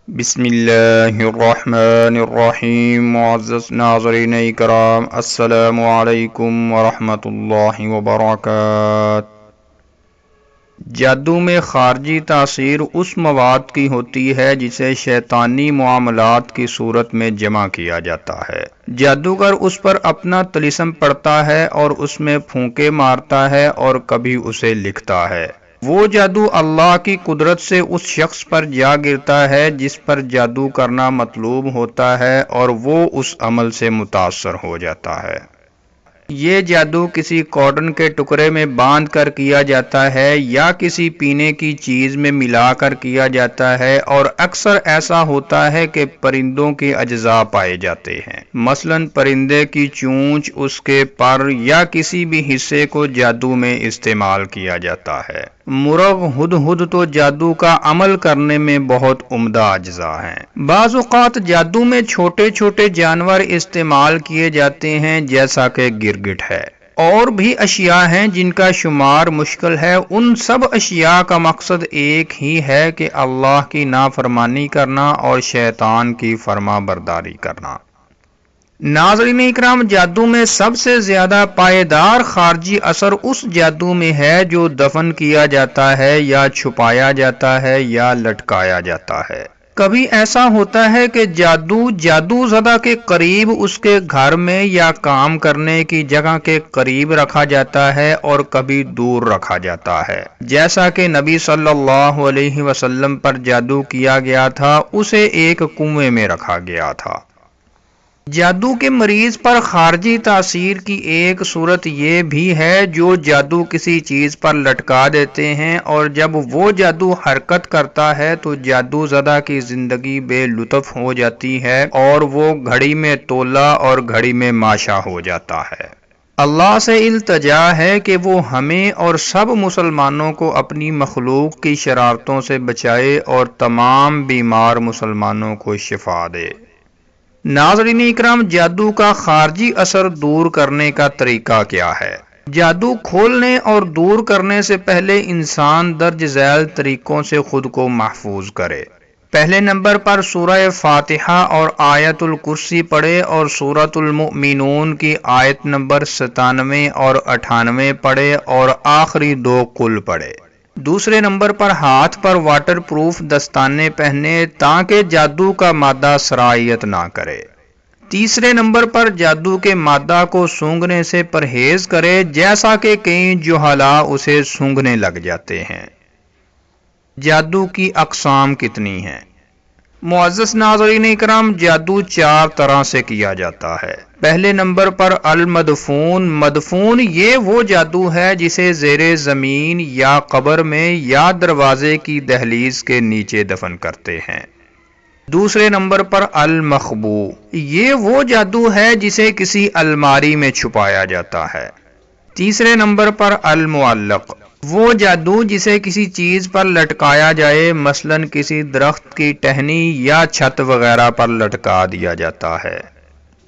بسم اللہ الرحمن الرحیم۔ معزز ناظرین اکرام، السلام علیکم ورحمۃ اللہ وبرکاتہ۔ جادو میں خارجی تاثیر اس مواد کی ہوتی ہے جسے شیطانی معاملات کی صورت میں جمع کیا جاتا ہے۔ جادوگر اس پر اپنا طلسم پڑھتا ہے اور اس میں پھونکے مارتا ہے اور کبھی اسے لکھتا ہے۔ وہ جادو اللہ کی قدرت سے اس شخص پر جا گرتا ہے جس پر جادو کرنا مطلوب ہوتا ہے اور وہ اس عمل سے متاثر ہو جاتا ہے۔ یہ جادو کسی کاٹن کے ٹکڑے میں باندھ کر کیا جاتا ہے یا کسی پینے کی چیز میں ملا کر کیا جاتا ہے، اور اکثر ایسا ہوتا ہے کہ پرندوں کے اجزاء پائے جاتے ہیں، مثلا پرندے کی چونچ، اس کے پر یا کسی بھی حصے کو جادو میں استعمال کیا جاتا ہے۔ مرغ، ہدہد تو جادو کا عمل کرنے میں بہت عمدہ اجزاء ہیں۔ بعض اوقات جادو میں چھوٹے چھوٹے جانور استعمال کیے جاتے ہیں جیسا کہ گرگٹ ہے۔ اور بھی اشیاء ہیں جن کا شمار مشکل ہے۔ ان سب اشیاء کا مقصد ایک ہی ہے کہ اللہ کی نافرمانی کرنا اور شیطان کی فرما برداری کرنا۔ ناظرین اکرام، جادو میں سب سے زیادہ پائیدار خارجی اثر اس جادو میں ہے جو دفن کیا جاتا ہے یا چھپایا جاتا ہے یا لٹکایا جاتا ہے۔ کبھی ایسا ہوتا ہے کہ جادو زدہ کے قریب اس کے گھر میں یا کام کرنے کی جگہ کے قریب رکھا جاتا ہے اور کبھی دور رکھا جاتا ہے، جیسا کہ نبی صلی اللہ علیہ وسلم پر جادو کیا گیا تھا، اسے ایک کنویں میں رکھا گیا تھا۔ جادو کے مریض پر خارجی تاثیر کی ایک صورت یہ بھی ہے جو جادو کسی چیز پر لٹکا دیتے ہیں، اور جب وہ جادو حرکت کرتا ہے تو جادو زدہ کی زندگی بے لطف ہو جاتی ہے اور وہ گھڑی میں تولا اور گھڑی میں ماشا ہو جاتا ہے۔ اللہ سے التجا ہے کہ وہ ہمیں اور سب مسلمانوں کو اپنی مخلوق کی شرارتوں سے بچائے اور تمام بیمار مسلمانوں کو شفا دے۔ ناظرین اکرام، جادو کا خارجی اثر دور کرنے کا طریقہ کیا ہے؟ جادو کھولنے اور دور کرنے سے پہلے انسان درج ذیل طریقوں سے خود کو محفوظ کرے۔ پہلے نمبر پر سورہ فاتحہ اور آیت الکرسی پڑھے اور سورۃ المؤمنون کی آیت نمبر 97 اور 98 پڑھے اور آخری 2 قل پڑھے۔ دوسرے نمبر پر ہاتھ پر واٹر پروف دستانے پہنے تاکہ جادو کا مادہ سرایت نہ کرے۔ تیسرے نمبر پر جادو کے مادہ کو سونگھنے سے پرہیز کرے، جیسا کہ کئی جہالا اسے سونگھنے لگ جاتے ہیں۔ جادو کی اقسام کتنی ہیں؟ معزز ناظرین اکرام، جادو 4 طرح سے کیا جاتا ہے۔ پہلے نمبر پر المدفون۔ مدفون یہ وہ جادو ہے جسے زیر زمین یا قبر میں یا دروازے کی دہلیز کے نیچے دفن کرتے ہیں۔ دوسرے نمبر پر المخبو۔ یہ وہ جادو ہے جسے کسی الماری میں چھپایا جاتا ہے۔ تیسرے نمبر پر المعلق۔ وہ جادو جسے کسی چیز پر لٹکایا جائے، مثلا کسی درخت کی ٹہنی یا چھت وغیرہ پر لٹکا دیا جاتا ہے۔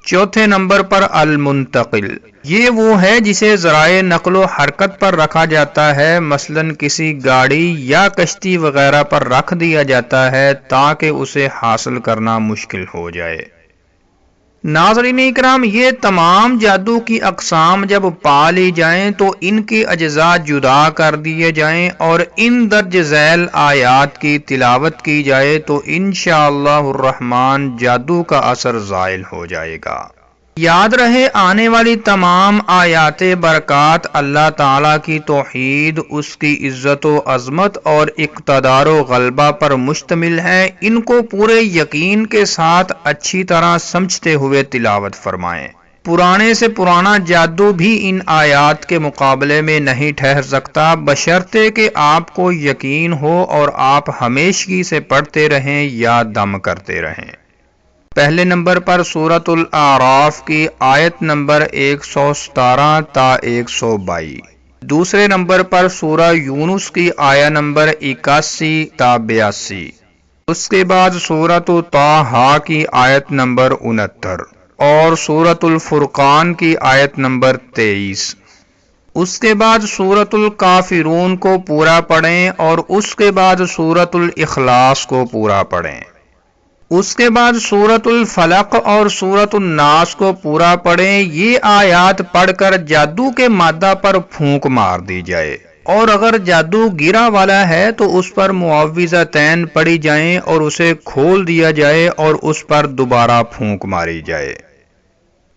چوتھے نمبر پر المنتقل۔ یہ وہ ہے جسے ذرائع نقل و حرکت پر رکھا جاتا ہے، مثلا کسی گاڑی یا کشتی وغیرہ پر رکھ دیا جاتا ہے تاکہ اسے حاصل کرنا مشکل ہو جائے۔ ناظرین اکرام، یہ تمام جادو کی اقسام جب پا لی جائیں تو ان کے اجزاء جدا کر دیے جائیں اور ان درج ذیل آیات کی تلاوت کی جائے تو انشاءاللہ الرحمن جادو کا اثر زائل ہو جائے گا۔ یاد رہے، آنے والی تمام آیات برکات اللہ تعالیٰ کی توحید، اس کی عزت و عظمت اور اقتدار و غلبہ پر مشتمل ہے۔ ان کو پورے یقین کے ساتھ اچھی طرح سمجھتے ہوئے تلاوت فرمائیں۔ پرانے سے پرانا جادو بھی ان آیات کے مقابلے میں نہیں ٹھہر سکتا، بشرطے کہ آپ کو یقین ہو اور آپ ہمیشگی سے پڑھتے رہیں یا دم کرتے رہیں۔ پہلے نمبر پر سورۃ الاعراف کی آیت نمبر 117 تا 122۔ دوسرے نمبر پر سورہ یونس کی آیت نمبر 81 تا 82۔ اس کے بعد سورۃ طٰہٰ کی آیت نمبر 69 اور سورۃ الفرقان کی آیت نمبر 23۔ اس کے بعد سورۃ الکافرون کو پورا پڑھیں اور اس کے بعد سورۃ الاخلاص کو پورا پڑھیں۔ اس کے بعد سورۃ الفلق اور سورۃ الناس کو پورا پڑھیں۔ یہ آیات پڑھ کر جادو کے مادہ پر پھونک مار دی جائے، اور اگر جادو گرا والا ہے تو اس پر معوذتین پڑھی جائیں اور اسے کھول دیا جائے اور اس پر دوبارہ پھونک ماری جائے۔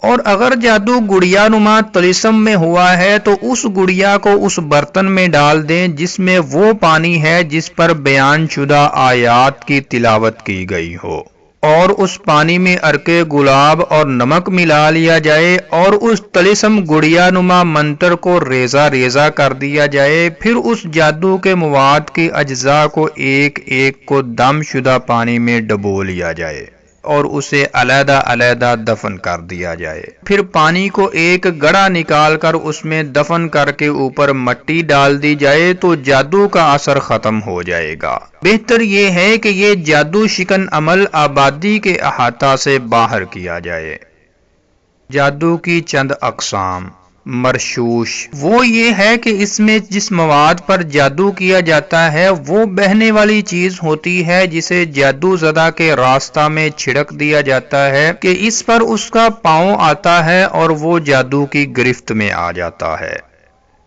اور اگر جادو گڑیا نما طلسم میں ہوا ہے تو اس گڑیا کو اس برتن میں ڈال دیں جس میں وہ پانی ہے جس پر بیان شدہ آیات کی تلاوت کی گئی ہو، اور اس پانی میں عرق گلاب اور نمک ملا لیا جائے اور اس طلسم گڑیا نما منتر کو ریزہ ریزہ کر دیا جائے۔ پھر اس جادو کے مواد کی اجزاء کو ایک ایک کو دم شدہ پانی میں ڈبو لیا جائے اور اسے علیحدہ علیحدہ دفن کر دیا جائے۔ پھر پانی کو ایک گڑھا نکال کر اس میں دفن کر کے اوپر مٹی ڈال دی جائے تو جادو کا اثر ختم ہو جائے گا۔ بہتر یہ ہے کہ یہ جادو شکن عمل آبادی کے احاطہ سے باہر کیا جائے۔ جادو کی چند اقسام۔ مرشوش، وہ یہ ہے کہ اس میں جس مواد پر جادو کیا جاتا ہے وہ بہنے والی چیز ہوتی ہے جسے جادو زدہ کے راستہ میں چھڑک دیا جاتا ہے کہ اس پر اس کا پاؤں آتا ہے اور وہ جادو کی گرفت میں آ جاتا ہے۔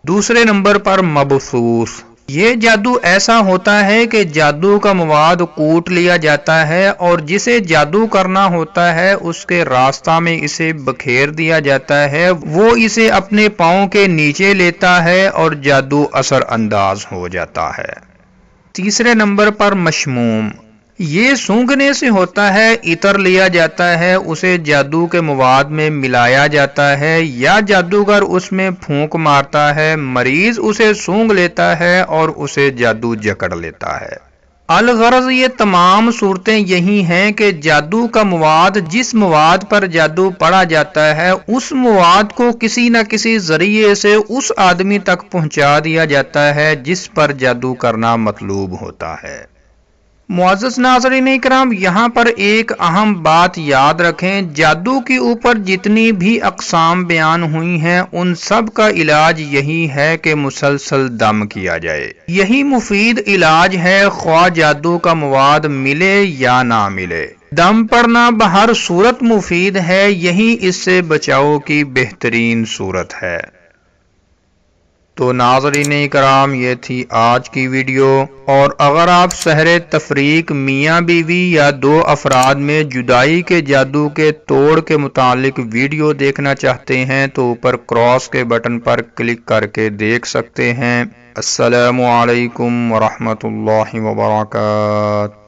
دوسرے نمبر پر مبثوث، یہ جادو ایسا ہوتا ہے کہ جادو کا مواد کوٹ لیا جاتا ہے اور جسے جادو کرنا ہوتا ہے اس کے راستہ میں اسے بکھیر دیا جاتا ہے، وہ اسے اپنے پاؤں کے نیچے لیتا ہے اور جادو اثر انداز ہو جاتا ہے۔ تیسرے نمبر پر مشموم، یہ سونگھنے سے ہوتا ہے، عطر لیا جاتا ہے، اسے جادو کے مواد میں ملایا جاتا ہے یا جادوگر اس میں پھونک مارتا ہے، مریض اسے سونگھ لیتا ہے اور اسے جادو جکڑ لیتا ہے۔ الغرض یہ تمام صورتیں یہی ہیں کہ جادو کا مواد جس مواد پر جادو پڑا جاتا ہے اس مواد کو کسی نہ کسی ذریعے سے اس آدمی تک پہنچا دیا جاتا ہے جس پر جادو کرنا مطلوب ہوتا ہے۔ معزز ناظرین اکرام، یہاں پر ایک اہم بات یاد رکھیں، جادو کے اوپر جتنی بھی اقسام بیان ہوئی ہیں ان سب کا علاج یہی ہے کہ مسلسل دم کیا جائے۔ یہی مفید علاج ہے، خواہ جادو کا مواد ملے یا نہ ملے۔ دم پڑنا بہر صورت مفید ہے، یہی اس سے بچاؤ کی بہترین صورت ہے۔ تو ناظرین اکرام، یہ تھی آج کی ویڈیو، اور اگر آپ سحر تفریق میاں بیوی یا دو افراد میں جدائی کے جادو کے توڑ کے متعلق ویڈیو دیکھنا چاہتے ہیں تو اوپر کراس کے بٹن پر کلک کر کے دیکھ سکتے ہیں۔ السلام علیکم ورحمۃ اللہ وبرکاتہ۔